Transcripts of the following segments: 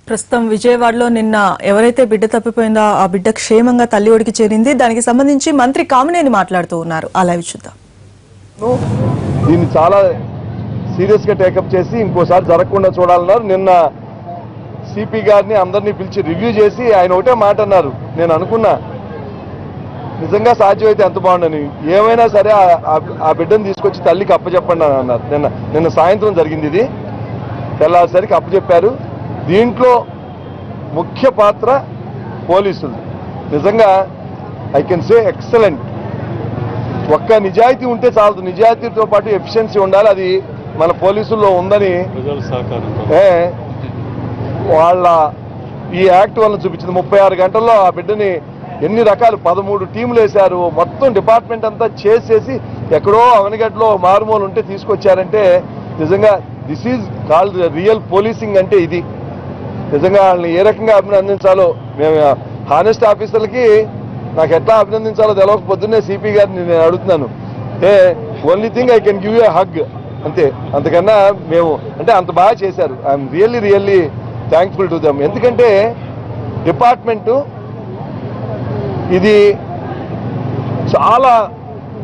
ప్రస్తుతం విజయవాడలో నిన్న ఎవరైతే బిడ్డ తప్పిపోయిందో ఆ బిడ్డ క్షేమంగా తల్లి ఒడికి చేరింది. దానికి సంబంధించి మంత్రి కామినేని మాట్లాడుతూ ఉన్నారు. అలా చూద్దాం. దీన్ని చాలా సీరియస్ గా టేకప్ చేసి ఇంకోసారి జరగకుండా చూడాలన్నారు. నిన్న సిపి గారిని అందరినీ పిలిచి రివ్యూ చేసి ఆయన ఒకటే మాట అన్నారు. నేను అనుకున్నా నిజంగా సాధ్యమైతే ఎంత బాగుండని, ఏమైనా సరే ఆ బిడ్డను తీసుకొచ్చి తల్లికి అప్పచెప్పండి అని అన్నారు. నిన్న సాయంత్రం జరిగింది. ఇది తెల్లారిసరికి అప్పచెప్పారు. దీంట్లో ముఖ్య పాత్ర పోలీసులు. నిజంగా ఐ కెన్ సే ఎక్సలెంట్. ఒక్క నిజాయితీ ఉంటే చాలదు, నిజాయితీతో పాటు ఎఫిషియన్సీ ఉండాలి. అది మన పోలీసుల్లో ఉందని వాళ్ళ ఈ యాక్ట్ వల్ల చూపించింది. 36 గంటల్లో ఆ బిడ్డని ఎన్ని రకాలు 13 టీములు వేశారు. మొత్తం డిపార్ట్మెంట్ అంతా చేసేసి ఎక్కడో అవనిగడ్డలో మారుమూలు ఉంటే తీసుకొచ్చారంటే నిజంగా this is called real policing. అంటే ఇది నిజంగా వాళ్ళని ఏ రకంగా అభినందించాలో మేము హానెస్ట్ ఆఫీసర్లకి నాకు ఎట్లా అభినందించాలో తెలవక పొద్దున్నే సిపి గారిని నేను అడుగుతున్నాను. Only thing I can give you hug అంతే, అంతకన్నా మేము అంటే అంత బాగా చేశారు. I'm really thankful to them. ఎందుకంటే డిపార్ట్మెంటు ఇది చాలా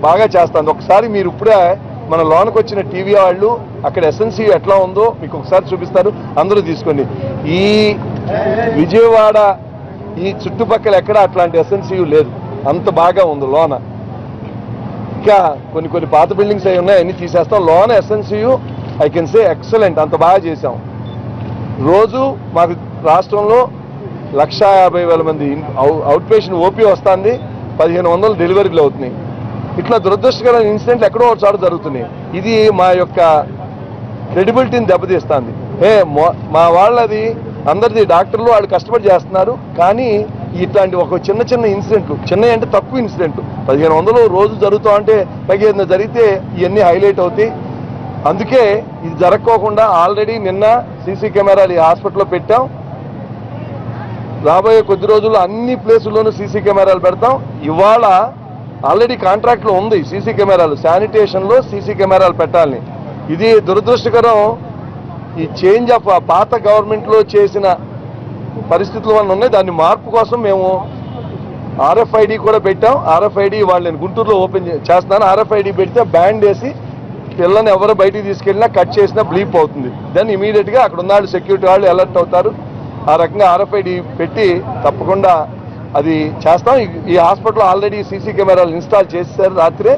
బాగా చేస్తుంది. ఒకసారి మీరు ఇప్పుడే మన లోనకు వచ్చిన టీవీ వాళ్ళు అక్కడ ఎస్ఎన్సీ ఎట్లా ఉందో మీకు ఒకసారి చూపిస్తారు. అందరూ తీసుకోండి. ఈ విజయవాడ ఈ చుట్టుపక్కల ఎక్కడ అట్లాంటి ఎస్ఎన్సీ లేదు, అంత బాగా ఉంది లోన. ఇంకా కొన్ని పాత బిల్డింగ్స్ అవి ఉన్నాయి, అన్ని తీసేస్తాం. లోన SNCU I can say excellent, అంత బాగా చేసాం. రోజు మాకు రాష్ట్రంలో 150,000 మంది అవుట్ పేషెంట్ ఓపీ వస్తుంది, 1500 డెలివరీలు అవుతున్నాయి. ఇట్లా దురదృష్టకరమైన ఇన్సిడెంట్లు ఎక్కడో ఒక చోట జరుగుతున్నాయి. ఇది మా యొక్క క్రెడిబిలిటీని దెబ్బతీస్తుంది. మా వాళ్ళది అందరిది డాక్టర్లు వాళ్ళు కష్టపడి చేస్తున్నారు. కానీ ఇట్లాంటి ఒక చిన్న ఇన్సిడెంట్లు, చిన్న అంటే తక్కువ ఇన్సిడెంట్లు 1500 రోజు జరుగుతూ అంటే పైగా ఏదైనా జరిగితే ఇవన్నీ హైలైట్ అవుతాయి. అందుకే ఇది జరగకోకుండా ఆల్రెడీ నిన్న సీసీ కెమెరాలు ఈ హాస్పిటల్లో పెట్టాం. రాబోయే కొద్ది రోజుల్లో అన్ని ప్లేసుల్లోనూ సీసీ కెమెరాలు పెడతాం. ఇవాళ ఆల్రెడీ కాంట్రాక్ట్లో ఉంది సీసీ కెమెరాలు, శానిటేషన్లో సీసీ కెమెరాలు పెట్టాలని. ఇది దురదృష్టకరం. ఈ చేంజ్ ఆఫ్ పాత గవర్నమెంట్లో చేసిన పరిస్థితుల వల్ల ఉన్నాయి. దాన్ని మార్పు కోసం మేము ఆర్ఎఫ్ఐడి కూడా పెట్టాం. ఆర్ఎఫ్ఐడి వాళ్ళు నేను గుంటూరులో ఓపెన్ చేస్తున్నాను. ఆర్ఎఫ్ఐడి పెడితే బ్యాండ్ వేసి పిల్లని ఎవరు బయటికి తీసుకెళ్ళినా కట్ చేసినా బ్లీప్ అవుతుంది. దెన్ ఇమీడియట్గా అక్కడ ఉన్న సెక్యూరిటీ వాళ్ళు అలర్ట్ అవుతారు. ఆ రకంగా ఆర్ఎఫ్ఐడి పెట్టి తప్పకుండా అది చేస్తాం. ఈ హాస్పిటల్లో ఆల్రెడీ సీసీ కెమెరాలు ఇన్స్టాల్ చేశారు రాత్రే.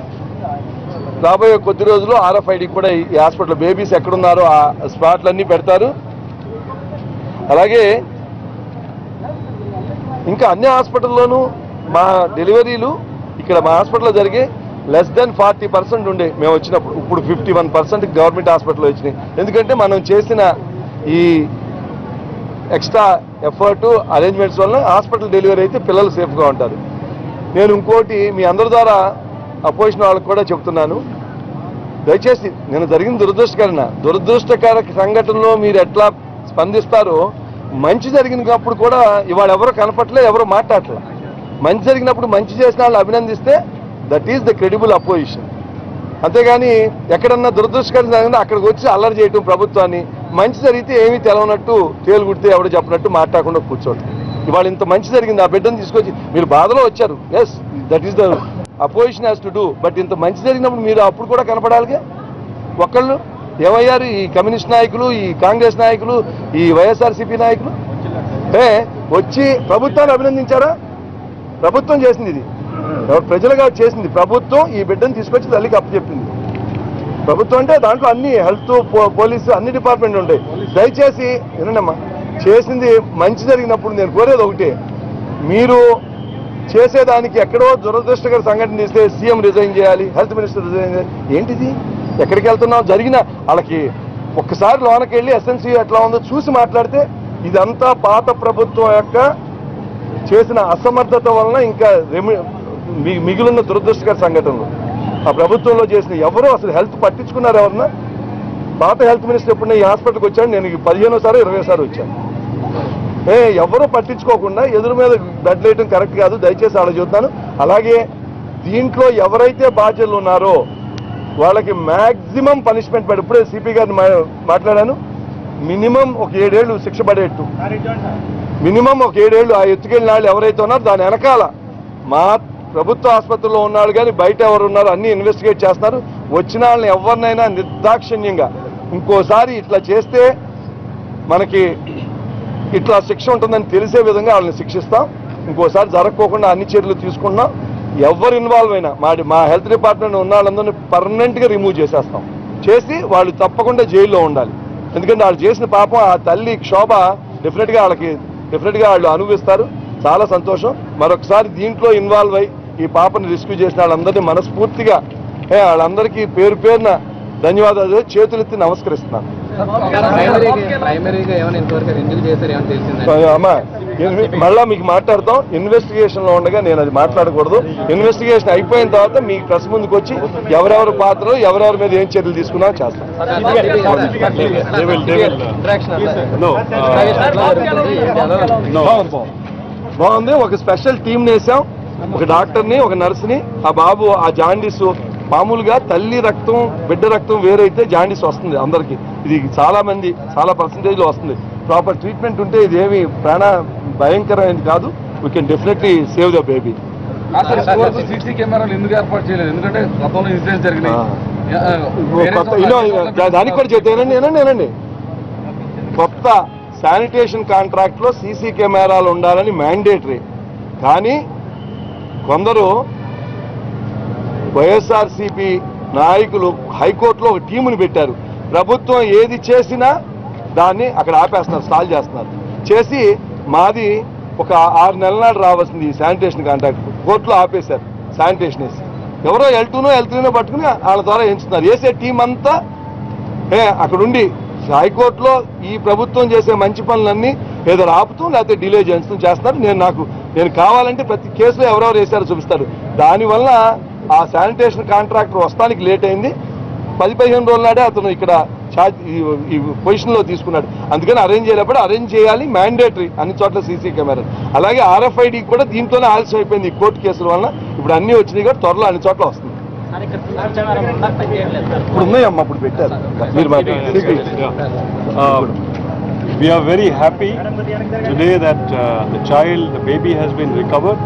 రాబోయే కొద్ది రోజులు ఆర్ఎఫ్ఐడి కూడా ఈ హాస్పిటల్ బేబీస్ ఎక్కడున్నారో ఆ స్పాట్లన్నీ పెడతారు. అలాగే ఇంకా అన్ని హాస్పిటల్లోనూ మా డెలివరీలు ఇక్కడ మా హాస్పిటల్లో జరిగే లెస్ దెన్ 40% ఉండే మేము వచ్చినప్పుడు. ఇప్పుడు 51% గవర్నమెంట్ హాస్పిటల్లో వచ్చినాయి. ఎందుకంటే మనం చేసిన ఈ ఎక్స్ట్రా ఎఫర్ట్ అరేంజ్మెంట్స్ వల్ల హాస్పిటల్ డెలివరీ అయితే పిల్లలు సేఫ్గా ఉంటారు. నేను ఇంకోటి మీ అందరి ద్వారా అపోజిషన్ వాళ్ళకి కూడా చెప్తున్నాను. దయచేసి నేను జరిగిన దురదృష్టకర సంఘటనలో మీరు ఎట్లా స్పందిస్తారో, మంచి జరిగినప్పుడు కూడా ఇవాళ ఎవరు కనపట్లే, ఎవరు మాట్లాడలే. మంచి జరిగినప్పుడు మంచి చేసిన వాళ్ళు అభినందిస్తే that is the credible opposition. అంతేగాని ఎక్కడన్నా దురదృష్టకరం జరిగిందో అక్కడికి వచ్చి అల్లరి చేయటం ప్రభుత్వాన్ని, మంచి జరిగితే ఏమీ తెలవనట్టు తేలుగుడితే ఎవడు చెప్పినట్టు మాట్లాడకుండా కూర్చోండి. ఇవాళ ఇంత మంచి జరిగింది, ఆ బిడ్డను తీసుకొచ్చి మీరు బాధలో వచ్చారు. Yes, that is the opposition has to do. But ఇంత మంచి జరిగినప్పుడు మీరు అప్పుడు కూడా కనపడాలిగా. ఒకళ్ళు ఏమయ్యారు? ఈ కమ్యూనిస్ట్ నాయకులు, ఈ కాంగ్రెస్ నాయకులు, ఈ వైఎస్ఆర్సీపీ నాయకులు వచ్చి ప్రభుత్వాన్ని అభినందించారా? ప్రభుత్వం చేసింది ఇది, ప్రజలుగా చేసింది ప్రభుత్వం. ఈ బిడ్డను తీసుకొచ్చి తల్లికి అప్పచెప్పింది ప్రభుత్వం. అంటే దాంట్లో అన్ని హెల్త్, పోలీసు, అన్ని డిపార్ట్మెంట్ ఉంటాయి. దయచేసి వినండమ్మా, చేసింది మంచి జరిగినప్పుడు నేను కోరేది ఒకటే, మీరు చేసేదానికి ఎక్కడో దురదృష్టకర సంఘటన తీస్తే సీఎం రిజైన్ చేయాలి, హెల్త్ మినిస్టర్ రిజైన్ చేయాలి. ఏంటిది? ఎక్కడికి వెళ్తున్నాం? జరిగిన వాళ్ళకి ఒక్కసారి లోనకి వెళ్ళి ఎస్ఎన్సీ ఎట్లా ఉందో చూసి మాట్లాడితే ఇదంతా పాత ప్రభుత్వం యొక్క చేసిన అసమర్థత వలన ఇంకా మిగిలిన దురదృష్టకర సంఘటనలు. ఆ ప్రభుత్వంలో చేసిన ఎవరో అసలు హెల్త్ పట్టించుకున్నారు ఎవరన్నా? పాత హెల్త్ మినిస్టర్ ఎప్పుడైనా ఈ హాస్పిటల్కి వచ్చాను, నేను 15వ సారి 20వ సారి వచ్చాను. ఎవరో పట్టించుకోకుండా ఎదురు మీద బెడ్ వేయడం కరెక్ట్ కాదు. దయచేసి అలా చూద్దాను. అలాగే దీంట్లో ఎవరైతే బాధ్యులు ఉన్నారో వాళ్ళకి మ్యాక్సిమం పనిష్మెంట్ పెట్టి, ఇప్పుడే సిపి గారిని మాట్లాడాను, మినిమం ఒక 7 ఏళ్ళు శిక్ష పడేట్టు, మినిమం ఒక 7 ఏళ్ళు ఆ ఎత్తుకెళ్ళిన వాళ్ళు ఎవరైతే ఉన్నారో దాని వెనకాల మా ప్రభుత్వ ఆసుపత్రిలో ఉన్నాడు కానీ బయట ఎవరు ఉన్నారో అన్ని ఇన్వెస్టిగేట్ చేస్తున్నారు. వచ్చిన వాళ్ళని ఎవరినైనా నిర్దాక్షిణ్యంగా ఇంకోసారి ఇట్లా చేస్తే మనకి ఇట్లా శిక్ష ఉంటుందని తెలిసే విధంగా వాళ్ళని శిక్షిస్తాం. ఇంకోసారి జరగకోకుండా అన్ని చర్యలు తీసుకుంటున్నాం. ఎవరు ఇన్వాల్వ్ అయినా మా హెల్త్ డిపార్ట్మెంట్ ఉన్న వాళ్ళందరినీ పర్మనెంట్గా రిమూవ్ చేసేస్తాం. చేసి వాళ్ళు తప్పకుండా జైల్లో ఉండాలి. ఎందుకంటే వాళ్ళు చేసిన పాపం ఆ తల్లి క్షోభ డెఫినెట్గా వాళ్ళు అనుభవిస్తారు. చాలా సంతోషం. మరొకసారి దీంట్లో ఇన్వాల్వ్ అయ్యి ఈ పాపని రెస్క్యూ చేసిన వాళ్ళందరినీ మనస్ఫూర్తిగా వాళ్ళందరికీ పేరు పేరున ధన్యవాదాలు చేతులెత్తి నమస్కరిస్తున్నాను. అమ్మా మళ్ళా మీకు మాట్లాడతాం. ఇన్వెస్టిగేషన్ లో ఉండగా నేను అది మాట్లాడకూడదు. ఇన్వెస్టిగేషన్ అయిపోయిన తర్వాత మీకు ప్రెస్ ముందుకు వచ్చి ఎవరెవరి పాత్రలు ఎవరెవరి మీద ఏం చర్యలు తీసుకున్నా చేస్తాం. బాగుంది. ఒక స్పెషల్ టీం వేసాం, ఒక డాక్టర్ని ఒక నర్స్ని. ఆ బాబు ఆ జాండీస్ మామూలుగా తల్లి రక్తం బిడ్డ రక్తం వేరైతే జాండీస్ వస్తుంది అందరికి. ఇది చాలా పర్సంటేజ్ లో వస్తుంది. ప్రాపర్ ట్రీట్మెంట్ ఉంటే ఇదేమి ప్రాణ భయంకరమైనది కాదు. We can definitely save the baby. CC కెమెరాలు ఎందుకు ఏర్పాటు చేయలేదు? ఎందుకంటే గతంలో ఇన్సిడెంట్స్ జరిగినాయి. దానికి కూడా చెప్తానండి. కొత్త శానిటేషన్ కాంట్రాక్ట్ లో సీసీ కెమెరాలు ఉండాలని మ్యాండేటరీ. కానీ కొందరు వైఎస్ఆర్సీపీ నాయకులు హైకోర్టులో ఒక టీముని పెట్టారు. ప్రభుత్వం ఏది చేసినా దాన్ని అక్కడ ఆపేస్తున్నారు, స్టాల్ చేస్తున్నారు. చేసి మాది ఒక 6 నెలల నాడు రావాల్సింది ఈ శానిటేషన్ కాంట్రాక్ట్ కోర్టులో ఆపేశారు. శానిటేషన్ వేసి ఎవరో L2నో పట్టుకుని వాళ్ళ ద్వారా ఎంచుతున్నారు. వేసే టీం అంతా అక్కడుండి హైకోర్టులో ఈ ప్రభుత్వం చేసే మంచి పనులన్నీ ఏదో ఆపుతూ లేకపోతే డిలే చేస్తున్నారు. నేను కావాలంటే ప్రతి కేసులో ఎవరెవరు వేశారో చూపిస్తారు. దానివల్ల ఆ శానిటేషన్ కాంట్రాక్టర్ వస్తానికి లేట్ అయింది. 10-15 రోజుల నాడే అతను ఇక్కడ ఈ పొజిషన్లో తీసుకున్నాడు. అందుకని అరేంజ్ చేయాలి మ్యాండేటరీ అన్ని చోట్ల సీసీ కెమెరా. అలాగే RFID కూడా దీంట్లోనే ఆలస్యం అయిపోయింది ఈ కోర్టు కేసుల వల్ల. ఇప్పుడు అన్ని వచ్చినాయి కూడా త్వరలో అన్ని చోట్ల వస్తుంది. ఇప్పుడు ఉన్నాయమ్మా, ఇప్పుడు పెట్టారు. We are very happy today that the baby has been recovered.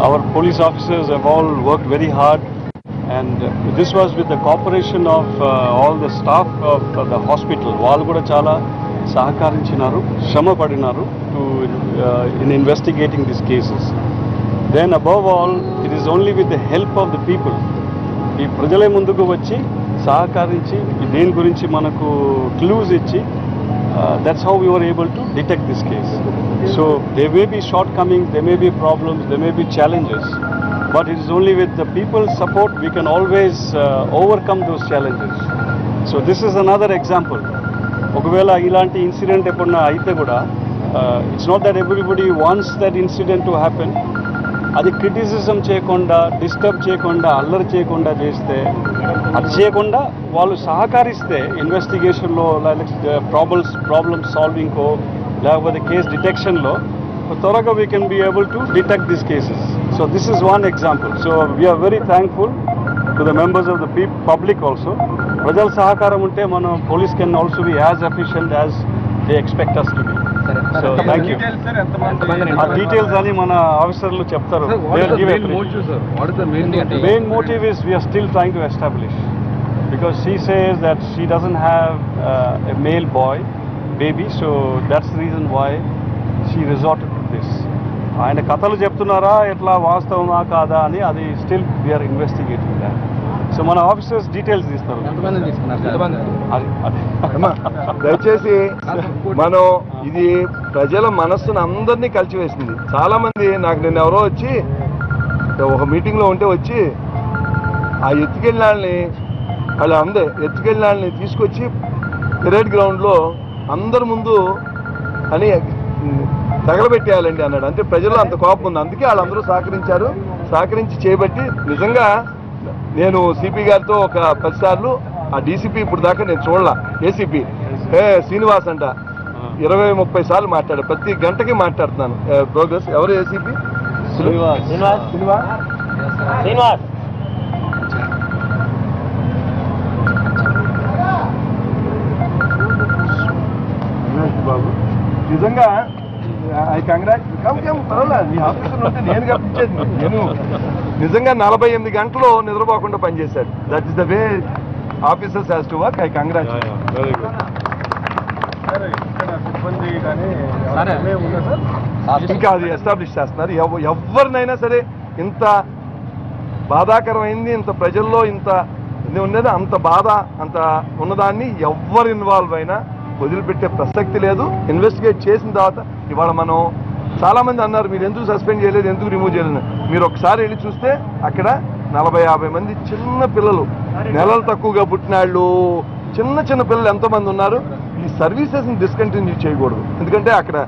Our police officers have all worked very hard, and this was with the cooperation of all the staff of the hospital. వాళ్ళు కూడా చాలా సహకరించినారు, శ్రమ పడినారు in investigating these cases. Then above all, it is only with the help of the people. ఈ ప్రజలే ముందుకు వచ్చి సహకరించి దేని గురించి మనకు క్లూస్ ఇచ్చి that's how we were able to detect this case. So there may be shortcomings, there may be problems, there may be challenges, but it is only with the people's support we can always overcome those challenges. So this is another example. ఒకవేళ ఇలాంటి incident ఎప్పుడన్నా అయితే కూడా it's not that everybody wants that incident to happen. అది criticism చేయకుండా, disturb చేయకుండా, అల్లరి చేయకుండా చేస్తే, అది చేయకుండా వాళ్ళు సహకరిస్తే ఇన్వెస్టిగేషన్లో ప్రాబ్లమ్ సాల్వింగ్కో లేకపోతే కేస్ డిటెక్షన్లో త్వరగా we can be able to detect this cases. So this is one example. So we are very thankful to the members of the public also. ప్రజల సహకారం ఉంటే మనం police can also be as efficient as they expect us to be. So thank you. ఆ details అని మన ఆఫీసర్లు చెప్తారు. Main motive is we are still trying to establish, because she says that she doesn't have a male boy baby, so that's the reason why she resorted to this. ఆయన కథలు చెప్తున్నారా ఎట్లా వాస్తవమా కాదా అని అది still we are investigating that. So మన officers details తీస్తారు. దయచేసి మనం ఇది ప్రజల మనస్సును అందరినీ కలిసివేసింది. చాలా మంది నాకు నిన్న ఎవరో వచ్చి ఒక మీటింగ్లో ఉంటే వచ్చి ఆ ఎత్తుకెళ్ళిన వాళ్ళని తీసుకొచ్చి పెరేడ్ గ్రౌండ్లో అందరి ముందు అని తగలబెట్టేయాలండి అన్నాడు. అంటే ప్రజల్లో అంత కోపం ఉంది. అందుకే వాళ్ళందరూ సహకరించి చేయబట్టి నిజంగా నేను సిపి గారితో ఒక 10 సార్లు, ఆ డీసీపీ ఇప్పుడు దాకా నేను చూడలా, ఏసీపీ శ్రీనివాస్ అంట 20-30 సార్లు మాట్లాడా. ప్రతి గంటకి మాట్లాడుతున్నాను ప్రోగ్రెస్. ఎవరు ఏసీపీ? శ్రీనివాస్. బాబు నిజంగా ఐ కంగ్రాట్ పర్వాలేదు మీ ఆఫీసర్ ఉంటే నేను కప్పించేది నేను నిజంగా 48 గంటలు నిద్రపోకుండా పనిచేశాడు. That is the way officers has to work. I congrats. Very good. ఇంకా అది ఎస్టాబ్లిష్ చేస్తున్నారు. ఎవరినైనా సరే ఇంత బాధాకరమైంది, ఇంత ప్రజల్లో ఇంత ఇది ఉండేది, అంత బాధ అంత ఉన్నదాన్ని ఎవ్వరు ఇన్వాల్వ్ అయినా వదిలిపెట్టే ప్రసక్తి లేదు. ఇన్వెస్టిగేట్ చేసిన తర్వాత ఇవాళ మనం చాలా మంది అన్నారు మీరు ఎందుకు సస్పెండ్ చేయలేదు, ఎందుకు రిమూవ్ చేయలేదు. మీరు ఒకసారి వెళ్ళి చూస్తే అక్కడ 40-50 మంది చిన్న పిల్లలు, నెలలు తక్కువగా పుట్టినాళ్ళు, చిన్న పిల్లలు ఎంతోమంది ఉన్నారు. ఈ సర్వీసెస్ని డిస్కంటిన్యూ చేయకూడదు. ఎందుకంటే అక్కడ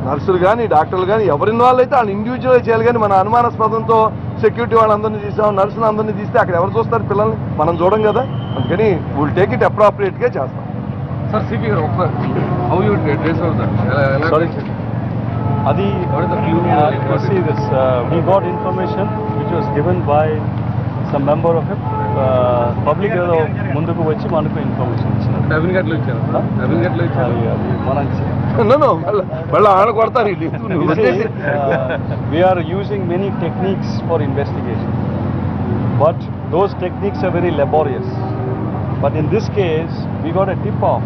నర్సులు కానీ డాక్టర్లు కానీ ఎవరు ఇన్వాల్వ్ అయితే వాళ్ళు ఇండివిజువల్గా చేయాలి. కానీ మన అనుమానాస్పదంతో సెక్యూరిటీ వాళ్ళందరినీ తీసాం, నర్సులు అందరినీ తీస్తే అక్కడ ఎవరు చూస్తారు పిల్లల్ని? మనం చూడం కదా. అందుకని విల్ టేక్ ఇట్ అప్రాప్రియేట్గా చేస్తాం. సార్ సిపి గారు హౌ యూ డ్రెస్ అది see this we got information which was given by some member of it. Public ఏదో ముందుకు వచ్చి మనకు ఇన్ఫర్మేషన్ ఇచ్చినారు. నవీన్ గట్లో ఇచ్చారు. మళ్ళీ ఆడ కొడతారు. We are using many techniques for investigation, but those techniques are very laborious. But in this case, we got a tip-off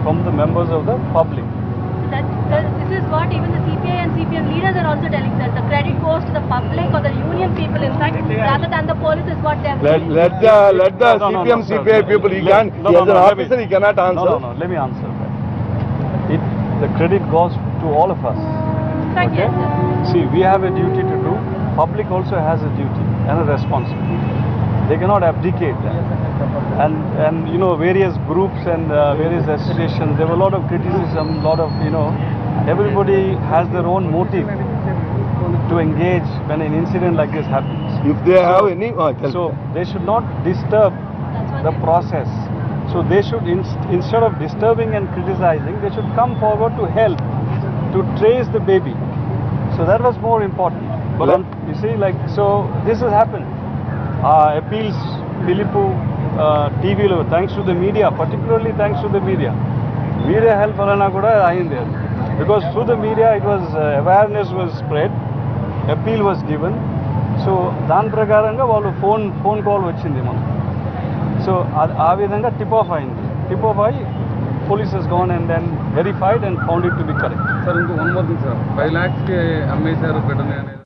from the members of the public. This is what even the CPI and CPM leaders are also telling, that the credit goes to the public or the union people, in fact, rather than the police is what they have said. Let the CPM, CPI people, he can, he as an officer, he cannot answer. No, let me answer that. The credit goes to all of us. In fact, Okay? yes, sir. See, we have a duty to do. Public also has a duty and a responsibility. They cannot abdicate that. And you know, various groups and various associations, there were a lot of criticism, lot of, you know, everybody has their own motive to engage when an incident like this happens. If they have any, So they should not disturb the process. So they should, instead of disturbing and criticizing, they should come forward to help, to trace the baby. So that was more important. But you see, like, so this has happened. Appeals, Philippu, TV, thanks to the media, particularly thanks to the media. Media help valana kuda ayindi. Because through the media it was, awareness was spread, appeal was given. So దాని ప్రకారంగా వాళ్ళు phone call వచ్చింది మనకు. So ఆ విధంగా tip off అయింది. Tip off అయ్యి police has gone and then verified and found it to be correct. Sir ఇంకో 1 more thing సార్, 5 lakhs కి అమ్మేశారు పెట్టని అనేది